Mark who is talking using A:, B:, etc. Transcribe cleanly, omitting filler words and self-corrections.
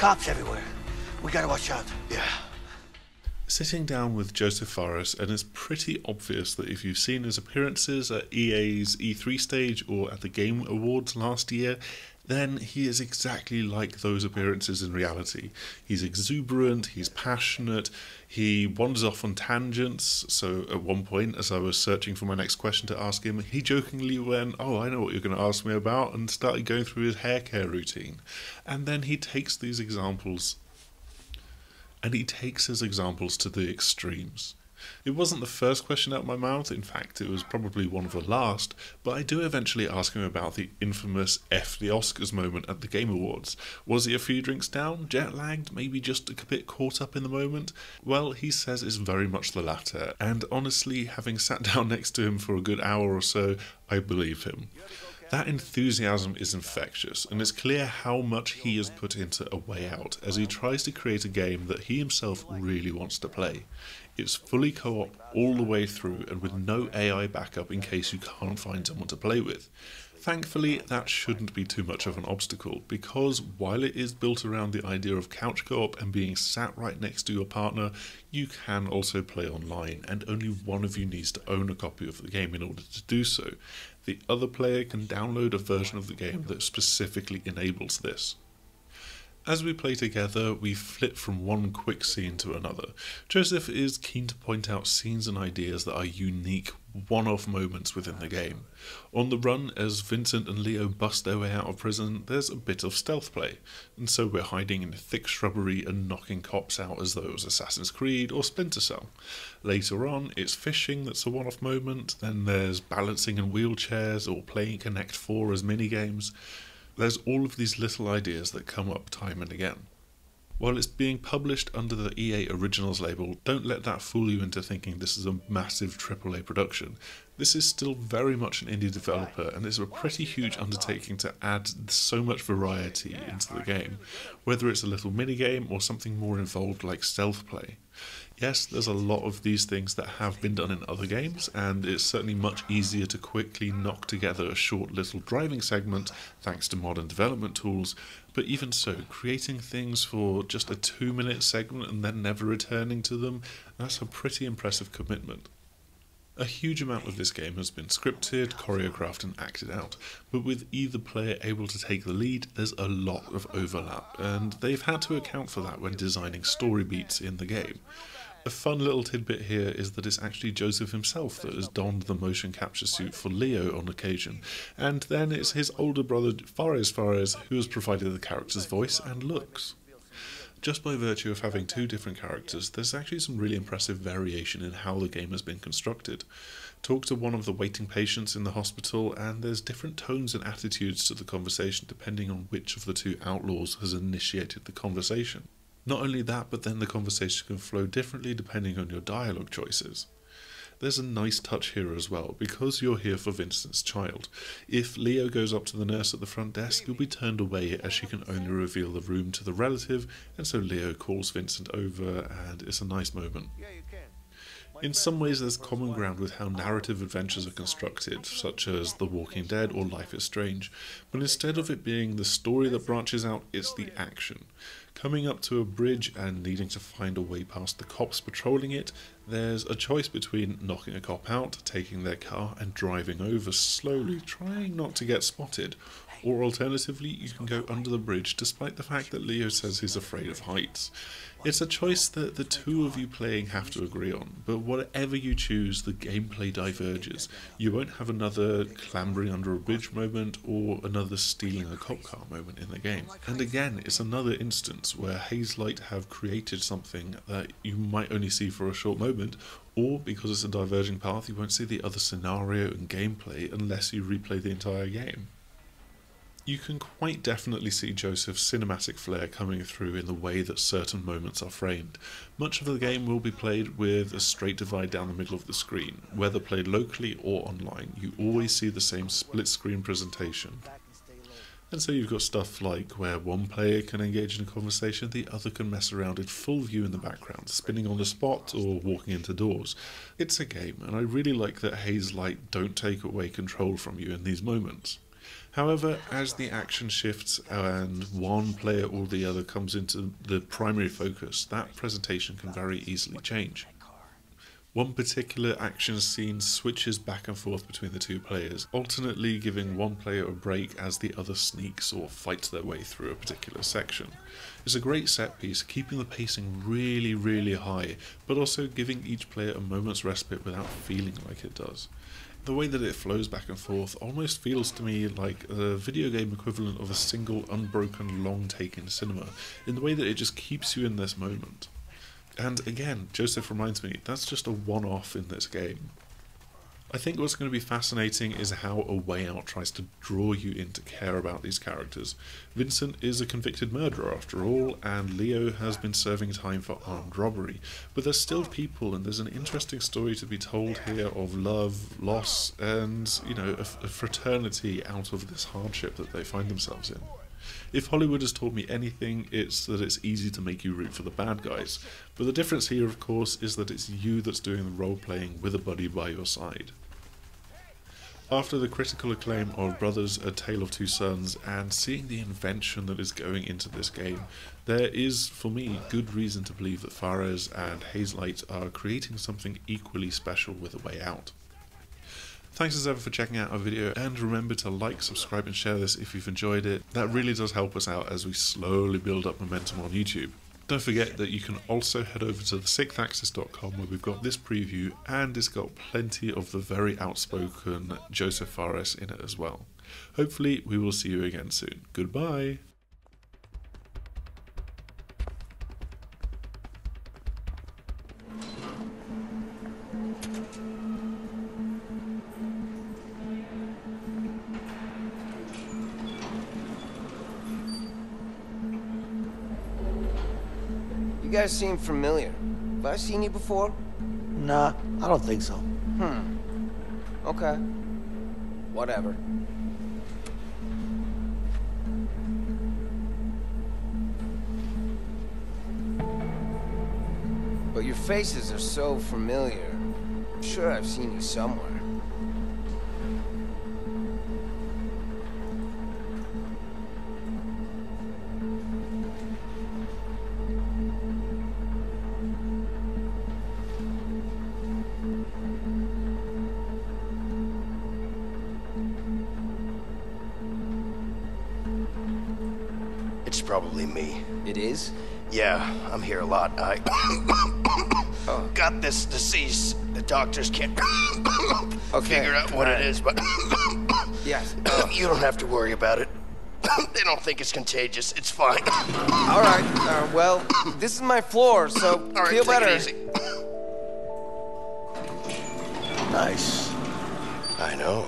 A: cops everywhere. We gotta watch out.
B: Yeah. Sitting down with Josef Faris, and it's pretty obvious that if you've seen his appearances at EA's E3 stage or at the Game Awards last year, then he is exactly like those appearances in reality. He's exuberant, he's passionate, he wanders off on tangents. So at one point, as I was searching for my next question to ask him, he jokingly went, "Oh, I know what you're going to ask me about," and started going through his hair care routine. And then he takes these examples his examples to the extremes. It wasn't the first question out of my mouth, in fact it was probably one of the last, but I do eventually ask him about the infamous F the Oscars moment at the Game Awards. Was he a few drinks down, jet lagged, maybe just a bit caught up in the moment? Well, he says it's very much the latter, and honestly, having sat down next to him for a good hour or so, I believe him. That enthusiasm is infectious, and it's clear how much he has put into A Way Out as he tries to create a game that he himself really wants to play. It's fully co-op all the way through and with no AI backup in case you can't find someone to play with. Thankfully, that shouldn't be too much of an obstacle, because while it is built around the idea of couch co-op and being sat right next to your partner, you can also play online, and only one of you needs to own a copy of the game in order to do so. The other player can download a version of the game that specifically enables this. As we play together, we flip from one quick scene to another. Josef is keen to point out scenes and ideas that are unique, one-off moments within the game. On the run, as Vincent and Leo bust their way out of prison, there's a bit of stealth play, and so we're hiding in thick shrubbery and knocking cops out as though it was Assassin's Creed or Splinter Cell. Later on, it's fishing that's a one-off moment, then there's balancing in wheelchairs or playing Connect 4 as minigames. There's all of these little ideas that come up time and again. While it's being published under the EA Originals label, don't let that fool you into thinking this is a massive AAA production. This is still very much an indie developer, and it's a pretty huge undertaking to add so much variety into the game, whether it's a little minigame or something more involved like stealth play. Yes, there's a lot of these things that have been done in other games, and it's certainly much easier to quickly knock together a short little driving segment thanks to modern development tools, but even so, creating things for just a 2-minute segment and then never returning to them, that's a pretty impressive commitment. A huge amount of this game has been scripted, choreographed and acted out, but with either player able to take the lead, there's a lot of overlap, and they've had to account for that when designing story beats in the game. A fun little tidbit here is that it's actually Josef himself that has donned the motion capture suit for Leo on occasion, and then it's his older brother Faris who has provided the character's voice and looks. Just by virtue of having two different characters, there's actually some really impressive variation in how the game has been constructed. Talk to one of the waiting patients in the hospital, and there's different tones and attitudes to the conversation depending on which of the two outlaws has initiated the conversation. Not only that, but then the conversation can flow differently depending on your dialogue choices. There's a nice touch here as well, because you're here for Vincent's child. If Leo goes up to the nurse at the front desk, you'll be turned away as she can only reveal the room to the relative, and so Leo calls Vincent over, and it's a nice moment. In some ways there's common ground with how narrative adventures are constructed, such as The Walking Dead or Life is Strange, but instead of it being the story that branches out, it's the action. Coming up to a bridge and needing to find a way past the cops patrolling it, there's a choice between knocking a cop out, taking their car and driving over slowly, trying not to get spotted, or alternatively you can go under the bridge despite the fact that Leo says he's afraid of heights. It's a choice that the two of you playing have to agree on, but whatever you choose, the gameplay diverges. You won't have another clambering under a bridge moment or another stealing a cop car moment in the game. And again, it's another instance where Hazelight have created something that you might only see for a short moment, or because it's a diverging path, you won't see the other scenario and gameplay unless you replay the entire game. You can quite definitely see Josef's cinematic flair coming through in the way that certain moments are framed. Much of the game will be played with a straight divide down the middle of the screen. Whether played locally or online, you always see the same split screen presentation. And so you've got stuff like where one player can engage in a conversation, the other can mess around in full view in the background, spinning on the spot or walking into doors. It's a game, and I really like that Hazelight don't take away control from you in these moments. However, as the action shifts and one player or the other comes into the primary focus, that presentation can very easily change. One particular action scene switches back and forth between the two players, alternately giving one player a break as the other sneaks or fights their way through a particular section. It's a great set piece, keeping the pacing really high, but also giving each player a moment's respite without feeling like it does. The way that it flows back and forth almost feels to me like a video game equivalent of a single unbroken long take in cinema, in the way that it just keeps you in this moment. And again, Josef reminds me, that's just a one-off in this game. I think what's going to be fascinating is how A Way Out tries to draw you in to care about these characters. Vincent is a convicted murderer after all, and Leo has been serving time for armed robbery, but there's still people, and there's an interesting story to be told here of love, loss, and, you know, a fraternity out of this hardship that they find themselves in. If Hollywood has taught me anything, it's that it's easy to make you root for the bad guys, but the difference here, of course, is that it's you that's doing the role-playing with a buddy by your side. After the critical acclaim of Brothers: A Tale of Two Sons, and seeing the invention that is going into this game, there is, for me, good reason to believe that Faris and Hazelight are creating something equally special with A Way Out. Thanks as ever for checking out our video, and remember to like, subscribe and share this if you've enjoyed it. That really does help us out as we slowly build up momentum on YouTube. Don't forget that you can also head over to thesixthaxis.com where we've got this preview, and it's got plenty of the very outspoken Josef Faris in it as well. Hopefully we will see you again soon. Goodbye!
C: You guys seem familiar. Have I seen you before?
A: Nah, I don't think so.
C: Okay. Whatever. But your faces are so familiar. I'm sure I've seen you somewhere.
D: It's probably me.
C: It is?
D: Yeah, I'm here a lot. I got this disease. The doctors can't figure out what it is, but
C: Yes.
D: you don't have to worry about it. They don't think it's contagious. It's fine.
C: All right. Well, this is my floor, so
D: All right,
C: feel
D: take
C: better.
D: it easy.
A: Nice.
D: I know.